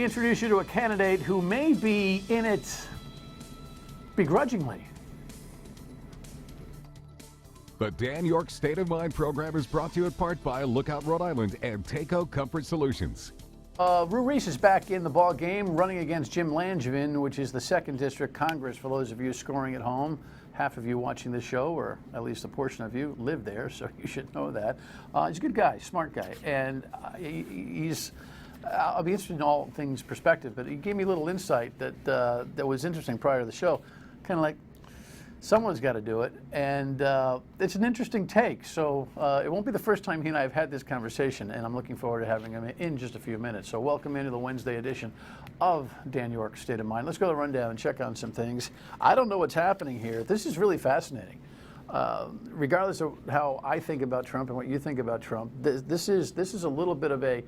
we introduce you to a candidate who may be in it begrudgingly. The Dan Yorke State of Mind program is brought to you in part by Lookout Rhode Island and Takeo Comfort Solutions. Rhue Reis is back in the ball game, running against Jim Langevin, which is the 2nd District Congress. For those of you scoring at home, half of you watching this show, or at least a portion of you, live there, so you should know that. He's a good guy, smart guy, and he's. I'll be interested in all things perspective, but he gave me a little insight that was interesting prior to the show. Kind of like, someone's got to do it, and it's an interesting take. So it won't be the first time he and I have had this conversation, and I'm looking forward to having him in just a few minutes. So welcome into the Wednesday edition of Dan Yorke State of Mind. Let's go to the rundown and check on some things. I don't know what's happening here. This is really fascinating. Regardless of how I think about Trump and what you think about Trump, this is a little bit of a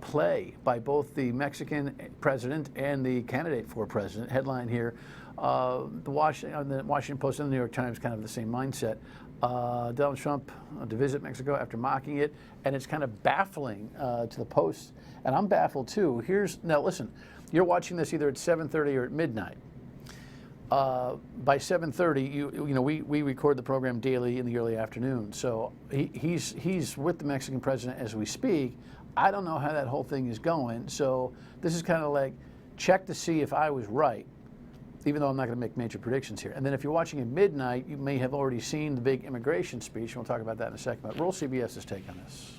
play by both the Mexican president and the candidate for president. Headline here. The Washington Post and the New York Times kind of the same mindset. Donald Trump to visit Mexico after mocking it, and it's kind of baffling to the Post, and I'm baffled too. Now listen, you're watching this either at 7:30 or at midnight. By 7:30, you know we record the program daily in the early afternoon, so he's with the Mexican president as we speak. I don't know how that whole thing is going, so this is kind of like check to see if I was right, even though I'm not going to make major predictions here. And then if you're watching at midnight, you may have already seen the big immigration speech. We'll talk about that in a second. But roll CBS's take on this.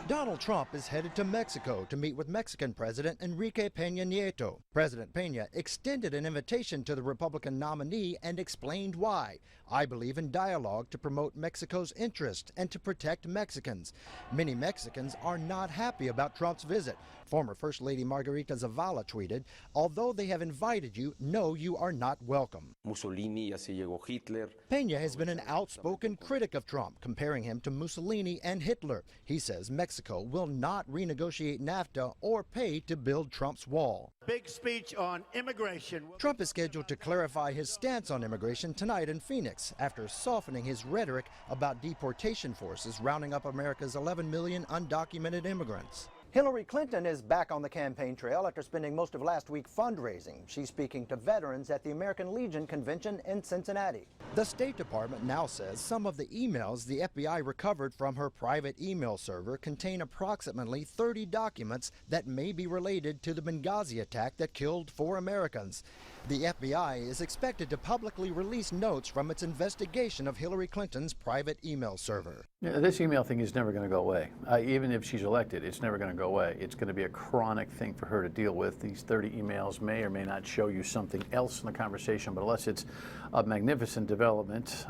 Donald Trump is headed to Mexico to meet with Mexican President Enrique Peña Nieto. President Peña extended an invitation to the Republican nominee and explained why. I believe in dialogue to promote Mexico's interest and to protect Mexicans. Many Mexicans are not happy about Trump's visit. Former First Lady Margarita Zavala tweeted, although they have invited you, no, you are not welcome. Mussolini, así llegó Hitler. Peña has been an outspoken critic of Trump, comparing him to Mussolini and Hitler. He says Mexico will not renegotiate NAFTA or pay to build Trump's wall. Big speech on immigration. Trump is scheduled to clarify his stance on immigration tonight in Phoenix after softening his rhetoric about deportation forces rounding up America's 11 million undocumented immigrants. Hillary Clinton is back on the campaign trail after spending most of last week fundraising. She's speaking to veterans at the American Legion convention in Cincinnati. The State Department now says some of the emails the FBI recovered from her private email server contain approximately 30 documents that may be related to the Benghazi attack that killed 4 Americans. The FBI is expected to publicly release notes from its investigation of Hillary Clinton's private email server. Yeah, this email thing is never going to go away. Even if she's elected, it's never going to go away. It's going to be a chronic thing for her to deal with. These 30 emails may or may not show you something else in the conversation, but unless it's a magnificent development,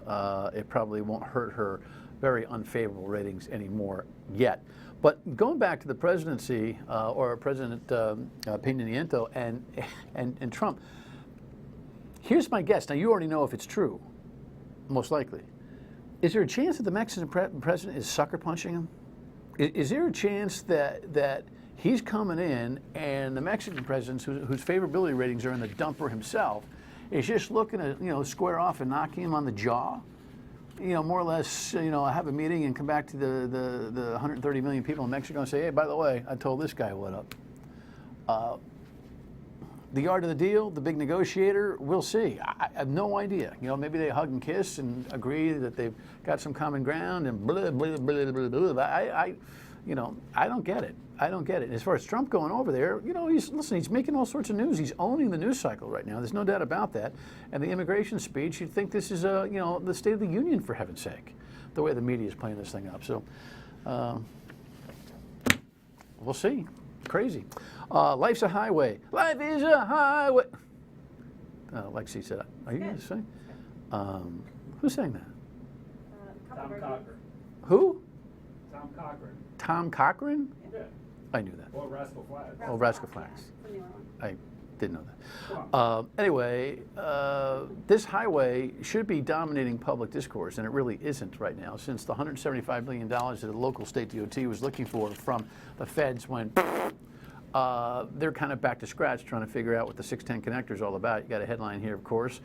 it probably won't hurt her very unfavorable ratings anymore yet. But going back to the presidency, or President Peña Nieto and Trump, here's my guess. Now, you already know if it's true, most likely. Is there a chance that the Mexican president is sucker punching him? Is there a chance that he's coming in and the Mexican president, whose favorability ratings are in the dumper himself, is just looking to square off and knocking him on the jaw? More or less, have a meeting and come back to the 130 million people in Mexico and say, hey, by the way, I told this guy what up. The art of the deal, the big negotiator, we'll see. I have no idea. Maybe they hug and kiss and agree that they've got some common ground and blah, blah, blah, blah, blah. I don't get it. I don't get it. As far as Trump going over there, he's making all sorts of news. He's owning the news cycle right now. There's no doubt about that. And the immigration speech, you'd think this is, the State of the Union, for heaven's sake, the way the media is playing this thing up. So we'll see. Crazy. Life's a highway. Life is a highway. Lexi said, are you going to sing? Who sang that? Tom Cochran. Who? Tom Cochran. Tom Cochran? Yeah. I knew that. Or Rascal Flatts. Oh, Rascal Flatts. I didn't know that. Anyway, this highway should be dominating public discourse, and it really isn't right now, since the $175 million that the local state DOT was looking for from the feds went, they're kind of back to scratch trying to figure out what the 610 connector is all about. You got a headline here, of course.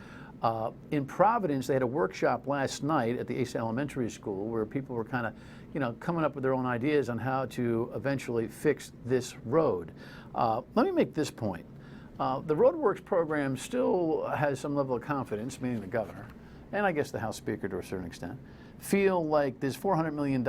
In Providence, they had a workshop last night at the Ace Elementary School where people were kind of, coming up with their own ideas on how to eventually fix this road. Let me make this point. The Roadworks program still has some level of confidence, meaning the governor, and I guess the House Speaker to a certain extent, feel like there's $400 million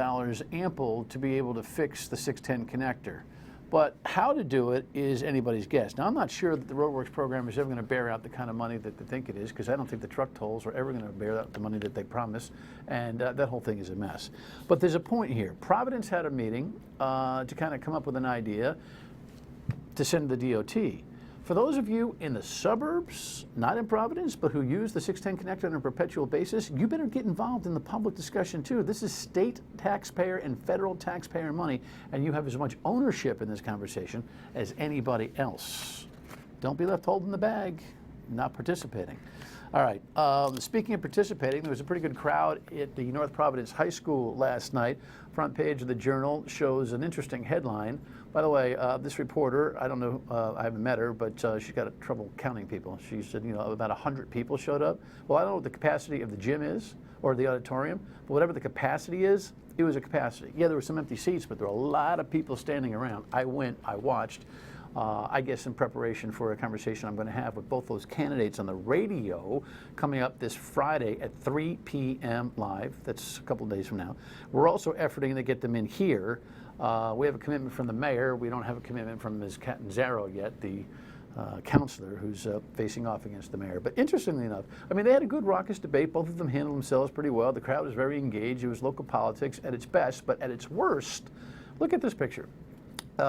ample to be able to fix the 610 connector. But how to do it is anybody's guess. Now, I'm not sure that the Roadworks program is ever going to bear out the kind of money that they think it is, because I don't think the truck tolls are ever going to bear out the money that they promise, and that whole thing is a mess. But there's a point here. Providence had a meeting to kind of come up with an idea to send to the DOT. For those of you in the suburbs, not in Providence, but who use the 610 connector on a perpetual basis, you better get involved in the public discussion too. This is state taxpayer and federal taxpayer money, and you have as much ownership in this conversation as anybody else. Don't be left holding the bag, not participating. All right, speaking of participating, there was a pretty good crowd at the North Providence High School last night. Front page of the Journal shows an interesting headline. By the way, this reporter, I don't know, I haven't met her, but she's got trouble counting people. She said, about 100 people showed up. Well, I don't know what the capacity of the gym is or the auditorium, but whatever the capacity is, it was a capacity. Yeah, there were some empty seats, but there were a lot of people standing around. I went, I watched. I guess in preparation for a conversation I'm going to have with both those candidates on the radio coming up this Friday at 3 p.m. live. That's a couple of days from now. We're also efforting to get them in here. We have a commitment from the mayor. We don't have a commitment from Ms. Catanzaro yet, the counselor who's facing off against the mayor. But interestingly enough, I mean, they had a good raucous debate. Both of them handled themselves pretty well. The crowd was very engaged. It was local politics at its best, but at its worst, look at this picture.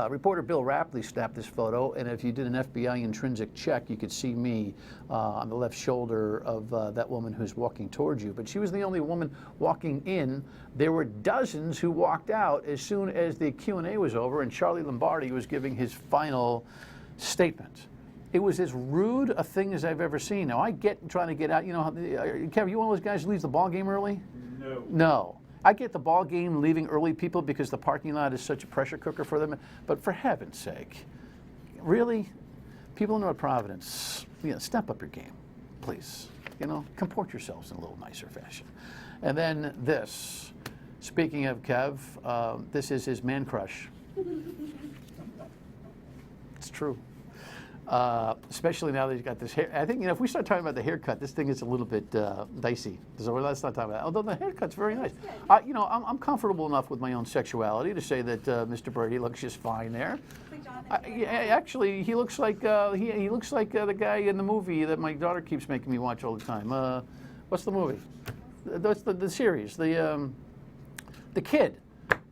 Reporter Bill Rapley snapped this photo, and if you did an FBI intrinsic check, you could see me on the left shoulder of that woman who's walking towards you. But she was the only woman walking in. There were dozens who walked out as soon as the Q&A was over and Charlie Lombardi was giving his final statement. It was as rude a thing as I've ever seen. Now, I get trying to get out. Kevin, you one of those guys who leaves the ball game early? No. No. I get the ball game leaving early people because the parking lot is such a pressure cooker for them. But for heaven's sake, really, people in North Providence, step up your game, please. Comport yourselves in a little nicer fashion. And then this, speaking of Kev, this is his man crush. It's true. Especially now that he's got this hair. I think, if we start talking about the haircut, this thing is a little bit dicey. So let's not talk about it. Although the haircut's very nice. I'm comfortable enough with my own sexuality to say that Mr. Brady looks just fine there. Actually, he looks like he looks like the guy in the movie that my daughter keeps making me watch all the time. What's the movie? That's the series. The kid.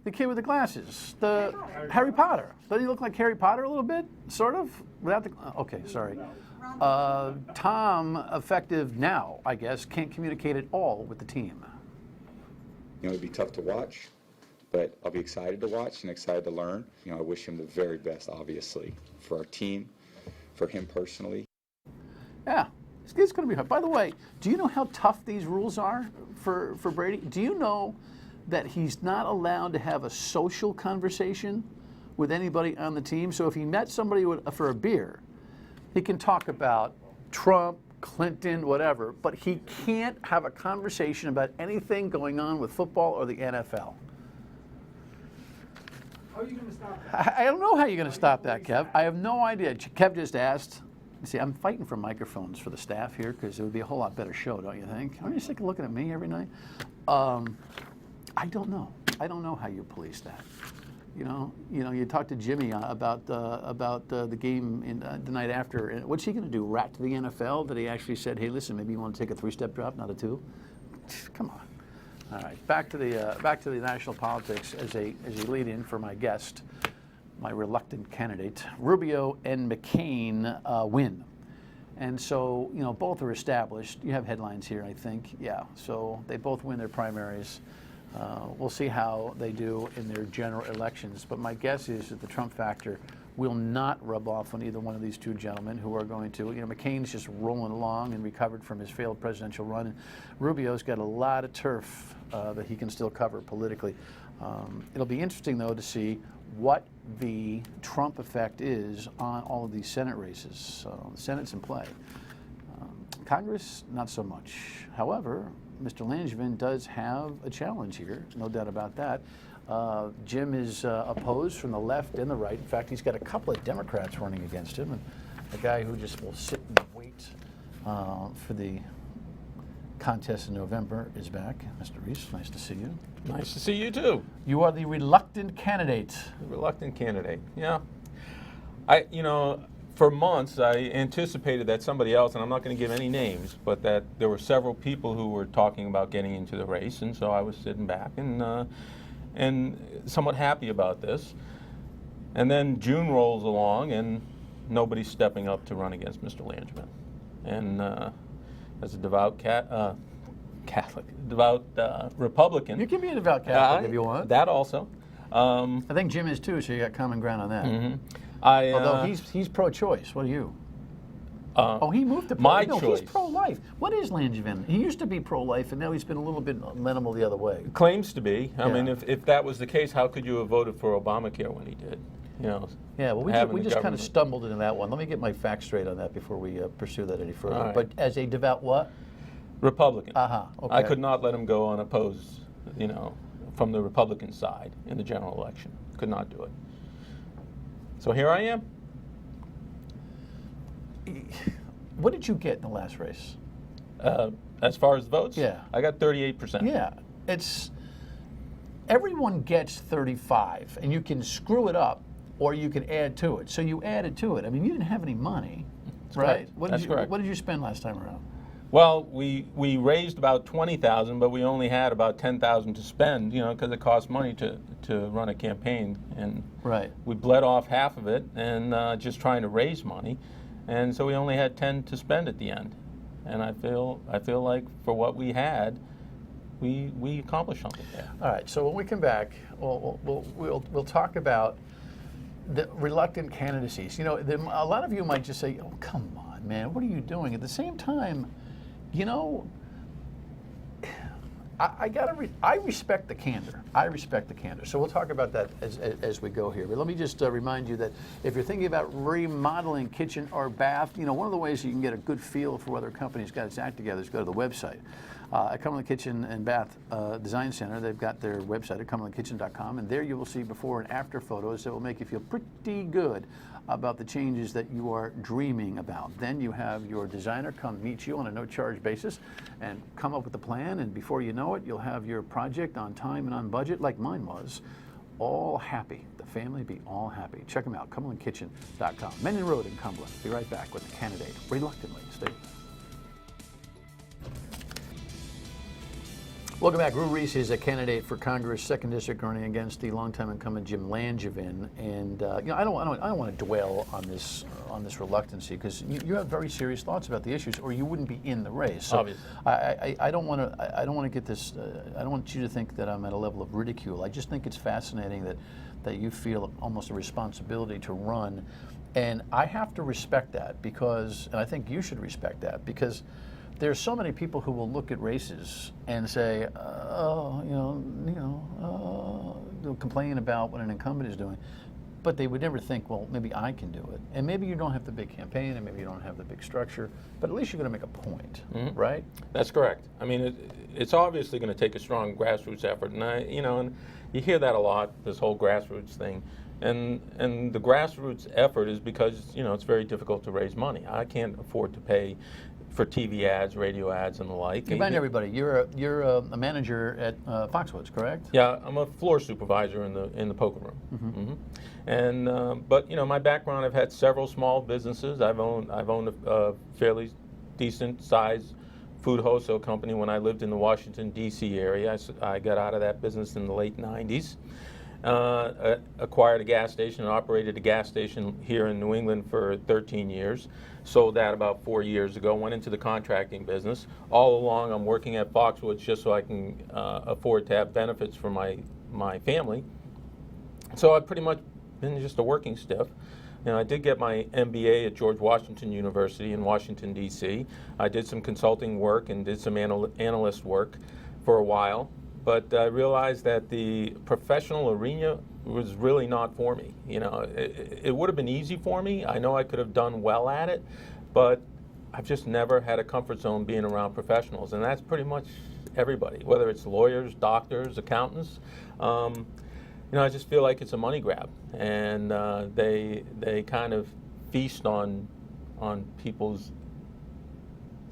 The kid with the glasses, the Harry Potter. Doesn't he look like Harry Potter a little bit? Sort of? Without the, okay, sorry. Tom, effective now, I guess, can't communicate at all with the team. It'd be tough to watch, but I'll be excited to watch and excited to learn. I wish him the very best, obviously, for our team, for him personally. Yeah, it's going to be hard. By the way, do you know how tough these rules are for Brady? Do you know that he's not allowed to have a social conversation with anybody on the team? So if he met somebody for a beer, he can talk about Trump, Clinton, whatever, but he can't have a conversation about anything going on with football or the NFL. How are you going to stop that? I don't know how you're going to stop that, Kev. I have no idea. Kev just asked. See, I'm fighting for microphones for the staff here because it would be a whole lot better show, don't you think? Aren't you sick of looking at me every night? I don't know. I don't know how you police that. You talk to Jimmy about the game the night after. What's he going to do? Rat to the NFL? That he actually said, "Hey, listen, maybe you want to take a 3-step drop, not a 2." Come on. All right, back to the national politics as a lead-in for my guest, my reluctant candidate. Rubio and McCain win. And so, both are established. You have headlines here, I think. Yeah, so they both win their primaries. We'll see how they do in their general elections. But my guess is that the Trump factor will not rub off on either one of these two gentlemen who are going to, McCain's just rolling along and recovered from his failed presidential run. And Rubio's got a lot of turf that he can still cover politically. It'll be interesting, though, to see what the Trump effect is on all of these Senate races. So the Senate's in play. Congress, not so much. However, Mr. Langevin does have a challenge here, no doubt about that. Jim is opposed from the left and the right. In fact, he's got a couple of Democrats running against him, and a guy who just will sit and wait for the contest in November is back. Mr. Reis, nice to see you. Nice to see you too. You are the reluctant candidate. Reluctant candidate. Yeah. For months I anticipated that somebody else, and I'm not going to give any names, but that there were several people who were talking about getting into the race, and so I was sitting back and somewhat happy about this. And then June rolls along, and nobody's stepping up to run against Mr. Langevin. And as a devout Republican. You can be a devout Catholic if you want. That also. I think Jim is too, so you got common ground on that. Mm-hmm. Although he's pro-choice. What are you? He moved to my no, choice. He's pro-life. What is Langevin? He used to be pro-life, and now he's been a little bit amenable the other way. Claims to be. I Yeah. mean, if that was the case, how could you have voted for Obamacare when he did? Yeah, well, we having just the kind of government. stumbled into that one. Let me get my facts straight on that before we pursue that any further. All right. But as a devout what? Republican. Okay. I could not let him go unopposed, from the Republican side in the general election. Could not do it. So here I am. What did you get in the last race? As far as votes, Yeah. I got 38%. Yeah, everyone gets 35, and you can screw it up, or you can add to it. So you added to it. I mean, you didn't have any money, right? correct. That's correct. What did you spend last time around? Well, we raised about $20,000, but we only had about $10,000 to spend, because it costs money to run a campaign, and Right. we bled off half of it and just trying to raise money, and so we only had 10 to spend at the end. And I feel like for what we had, we accomplished something there. All right. So when we come back, we'll talk about the reluctant candidacies. A lot of you might just say, "Oh, come on, man, what are you doing?" At the same time, I respect the candor. I respect the candor. So we'll talk about that as we go here. But let me just remind you that if you're thinking about remodeling kitchen or bath, one of the ways you can get a good feel for whether a company's got its act together is go to the website. At Cumberland Kitchen and Bath Design Center, they've got their website at cumberlandkitchen.com, and there you will see before and after photos that will make you feel pretty good about the changes that you are dreaming about. Then you have your designer come meet you on a no-charge basis and come up with a plan, and before you know it, you'll have your project on time and on budget, like mine was. All happy. The family be all happy. Check them out, cumberlandkitchen.com. Mendon Road in Cumberland. Be right back with the candidate, reluctantly. Stay. Welcome back. Rhue Reis is a candidate for Congress, 2nd District, running against the longtime incumbent Jim Langevin. And I don't want to dwell on this reluctancy, because you have very serious thoughts about the issues, or you wouldn't be in the race. So Obviously. I don't want to get this. I don't want you to think that I'm at a level of ridicule. I just think it's fascinating that you feel almost a responsibility to run, and I have to respect that, and I think you should respect that, because there's so many people who will look at races and say, they'll complain about what an incumbent is doing, but they would never think, well, maybe I can do it. And maybe you don't have the big campaign, and maybe you don't have the big structure, but at least you're going to make a point, right? That's correct. I mean, it's obviously going to take a strong grassroots effort, and and you hear that a lot, this whole grassroots thing. And the grassroots effort is because, it's very difficult to raise money. I can't afford to pay for TV ads, radio ads, and the like. Remind everybody, you're a manager at Foxwoods, correct? Yeah, I'm a floor supervisor in the poker room. Mm-hmm. And but my background, I've had several small businesses. I've owned a fairly decent sized food wholesale company when I lived in the Washington D.C. area. I got out of that business in the late '90s. Acquired a gas station and operated a gas station here in New England for 13 years. Sold that about 4 years ago, went into the contracting business. All along I'm working at Foxwoods just so I can afford to have benefits for my family. So I've pretty much been just a working stiff. I did get my MBA at George Washington University in Washington, D.C. I did some consulting work and did some analyst work for a while. But I realized that the professional arena was really not for me. It would have been easy for me. I know I could have done well at it, but I've just never had a comfort zone being around professionals, and that's pretty much everybody, whether it's lawyers, doctors, accountants. I just feel like it's a money grab, and they kind of feast on people's,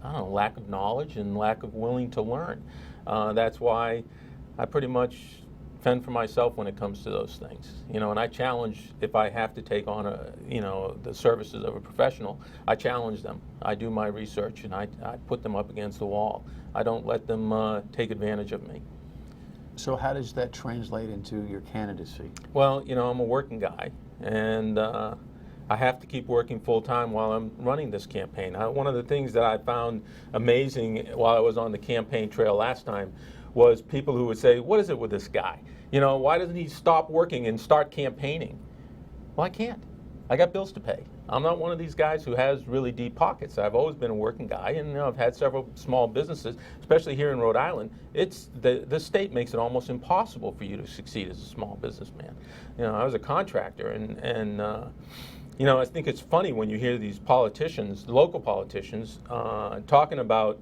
I don't know, lack of knowledge and lack of willing to learn. That's why I pretty much fend for myself when it comes to those things. And I challenge, if I have to take on the services of a professional, I challenge them. I do my research and I put them up against the wall. I don't let them take advantage of me. So how does that translate into your candidacy? Well, I'm a working guy, and I have to keep working full time while I'm running this campaign. One of the things that I found amazing while I was on the campaign trail last time was people who would say, "What is it with this guy? Why doesn't he stop working and start campaigning?" Well, I can't. I got bills to pay. I'm not one of these guys who has really deep pockets. I've always been a working guy, and I've had several small businesses, especially here in Rhode Island. It's the state makes it almost impossible for you to succeed as a small businessman. I was a contractor, and I think it's funny when you hear these politicians, local politicians, talking about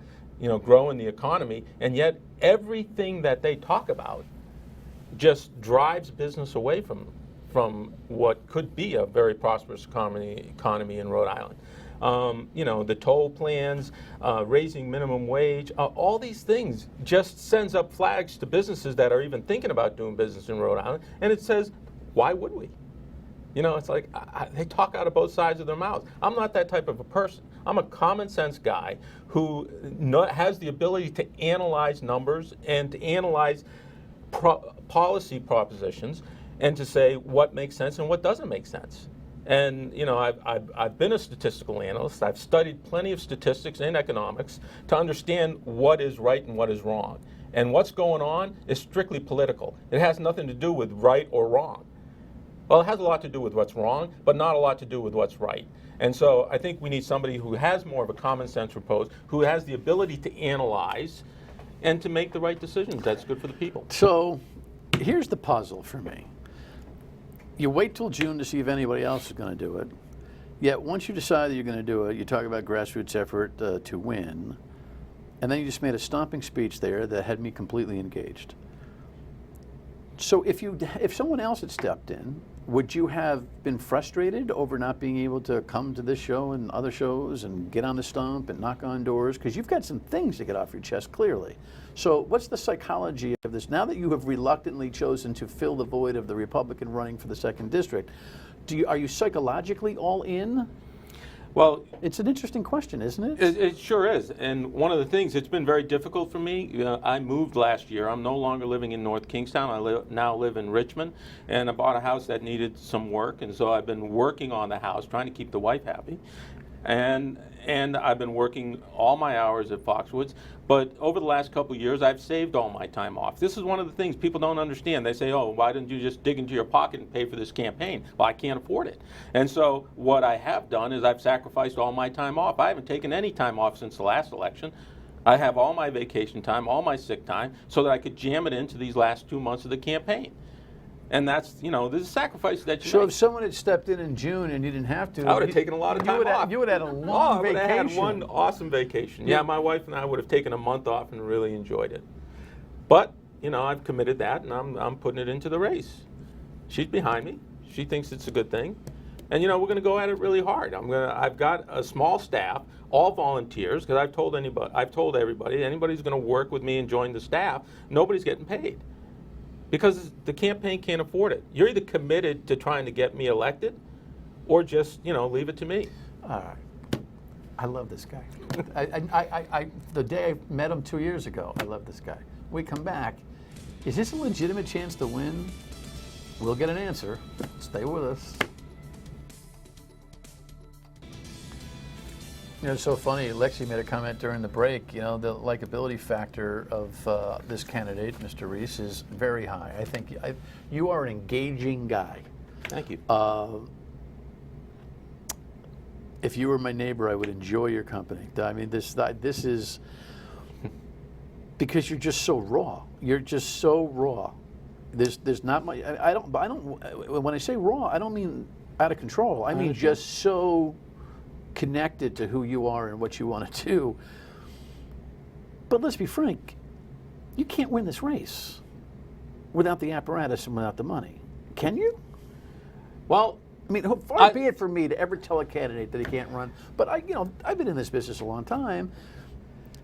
growing the economy, and yet everything that they talk about just drives business away from what could be a very prosperous economy in Rhode Island. The toll plans, raising minimum wage, all these things just sends up flags to businesses that are even thinking about doing business in Rhode Island, and it says, why would we? It's like they talk out of both sides of their mouths. I'm not that type of a person. I'm a common sense guy who has the ability to analyze numbers and to analyze policy propositions and to say what makes sense and what doesn't make sense. And I've been a statistical analyst. I've studied plenty of statistics and economics to understand what is right and what is wrong. And what's going on is strictly political. It has nothing to do with right or wrong. Well, it has a lot to do with what's wrong, but not a lot to do with what's right. And so I think we need somebody who has more of a common sense approach, who has the ability to analyze and to make the right decisions that's good for the people. So here's the puzzle for me. You wait till June to see if anybody else is going to do it. Yet once you decide that you're going to do it, you talk about grassroots effort to win. And then you just made a stomping speech there that had me completely engaged. So if someone else had stepped in, would you have been frustrated over not being able to come to this show and other shows and get on the stump and knock on doors? Because you've got some things to get off your chest, clearly. So what's the psychology of this? Now that you have reluctantly chosen to fill the void of the Republican running for the 2nd District, are you psychologically all in? Well, it's an interesting question, isn't it? It sure is. And one of the things, it's been very difficult for me. I moved last year. I'm no longer living in North Kingstown. I now live in Richmond. And I bought a house that needed some work. And so I've been working on the house, trying to keep the wife happy. And I've been working all my hours at Foxwoods. But over the last couple of years, I've saved all my time off. This is one of the things people don't understand. They say, oh, why didn't you just dig into your pocket and pay for this campaign? Well, I can't afford it. And so what I have done is I've sacrificed all my time off. I haven't taken any time off since the last election. I have all my vacation time, all my sick time, so that I could jam it into these last 2 months of the campaign. And that's, there's a sacrifice that you So make. if someone had stepped in June and you didn't have to, I would have taken a lot of time off. You would have had a long vacation. I would have had one awesome vacation. Yeah, my wife and I would have taken a month off and really enjoyed it. But, I've committed that, and I'm putting it into the race. She's behind me. She thinks it's a good thing. And, we're going to go at it really hard. I've got a small staff, all volunteers, because I've told everybody, anybody who's going to work with me and join the staff, nobody's getting paid. Because the campaign can't afford it. You're either committed to trying to get me elected or just, leave it to me. All right. I love this guy. The day I met him 2 years ago, I love this guy. We come back. Is this a legitimate chance to win? We'll get an answer. Stay with us. It's so funny. Lexi made a comment during the break. The likability factor of this candidate, Mr. Reis, is very high. I think you are an engaging guy. Thank you. If you were my neighbor, I would enjoy your company. I mean, this is because you're just so raw. You're just so raw. There's not much. I don't. When I say raw, I don't mean out of control. I mean just so connected to who you are and what you want to do. But let's be frank, you can't win this race without the apparatus and without the money. Can you? Well, I mean, far be it for me to ever tell a candidate that he can't run, but I've been in this business a long time,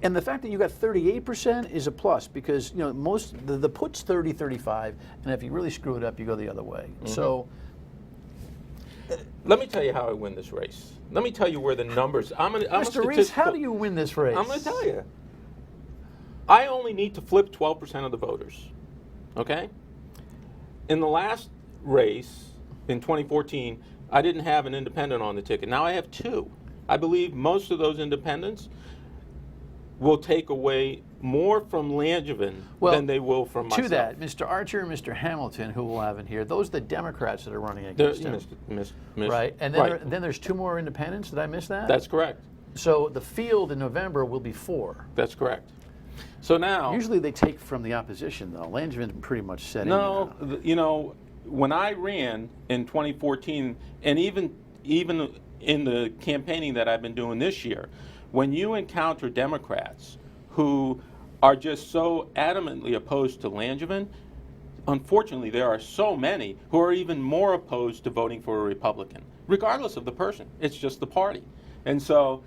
and the fact that you got 38% is a plus because most the put's 30, 35, and if you really screw it up, you go the other way. Mm-hmm. So, let me tell you how I win this race. Let me tell you where the numbers. Mr. Reis, how do you win this race? I'm going to tell you. I only need to flip 12% of the voters. Okay? In the last race, in 2014, I didn't have an independent on the ticket. Now I have 2. I believe most of those independents will take away more from Langevin than they will from myself. To that, Mr. Archer and Mr. Hamilton, who we'll have in here, those are the Democrats that are running against him. Right, and then, then there's 2 more independents. Did I miss that? That's correct. So the field in November will be 4. That's correct. So now... Usually they take from the opposition, though. Langevin's pretty much set in. No, when I ran in 2014, and even in the campaigning that I've been doing this year, when you encounter Democrats who are just so adamantly opposed to Langevin, unfortunately there are so many who are even more opposed to voting for a Republican, regardless of the person. It's just the party. And so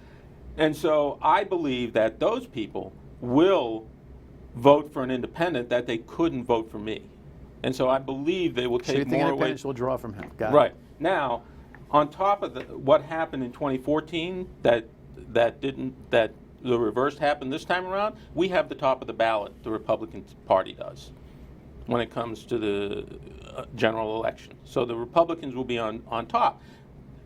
I believe that those people will vote for an independent that they couldn't vote for me. And so I believe they will take more away. So you think independents will draw from him? Got it. Right. Now, on top of what happened in 2014, that the reverse happened this time around, we have the top of the ballot, the Republican Party does, when it comes to the general election. So the Republicans will be on top.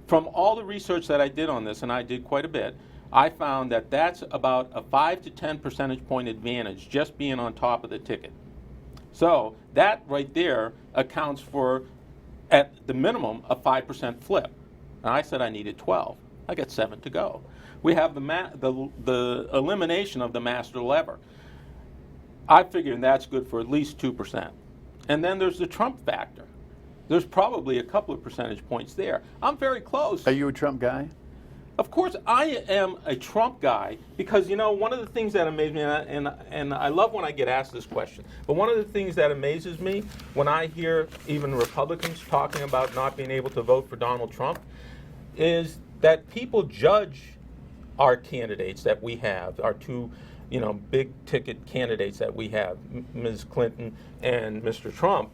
From all the research that I did on this, and I did quite a bit, I found that that's about a 5 to 10 percentage point advantage just being on top of the ticket. So that right there accounts for, at the minimum, a 5% flip. And I said I needed 12. I got 7 to go. We have the elimination of the master lever. I figured that's good for at least 2%. And then there's the Trump factor. There's probably a couple of percentage points there. I'm very close. Are you a Trump guy? Of course, I am a Trump guy because, one of the things that amazes me, and I love when I get asked this question, but one of the things that amazes me when I hear even Republicans talking about not being able to vote for Donald Trump is that people judge our candidates that we have, our 2, big ticket candidates that we have, Ms. Clinton and Mr. Trump,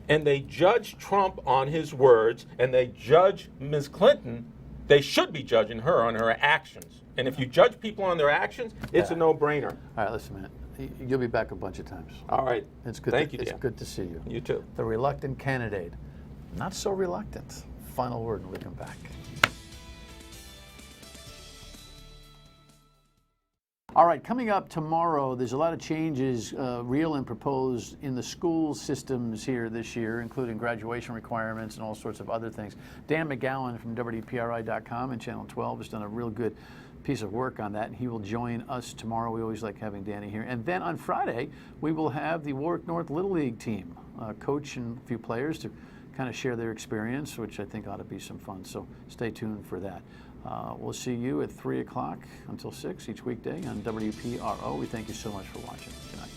and they judge Trump on his words, and they judge Ms. Clinton. They should be judging her on her actions. And if you judge people on their actions, it's a no-brainer. All right, listen, man. You'll be back a bunch of times. All right. It's good. Thank you, It's Dan. good to see you. You too. The reluctant candidate. Not so reluctant. Final word when we come back. All right, coming up tomorrow, there's a lot of changes, real and proposed, in the school systems here this year, including graduation requirements and all sorts of other things. Dan McGowan from WPRI.com and Channel 12 has done a real good piece of work on that, and he will join us tomorrow. We always like having Danny here. And then on Friday, we will have the Warwick North Little League team, coach and a few players to kind of share their experience, which I think ought to be some fun. So stay tuned for that. We'll see you at 3 o'clock until 6 each weekday on WPRO. We thank you so much for watching. Good night.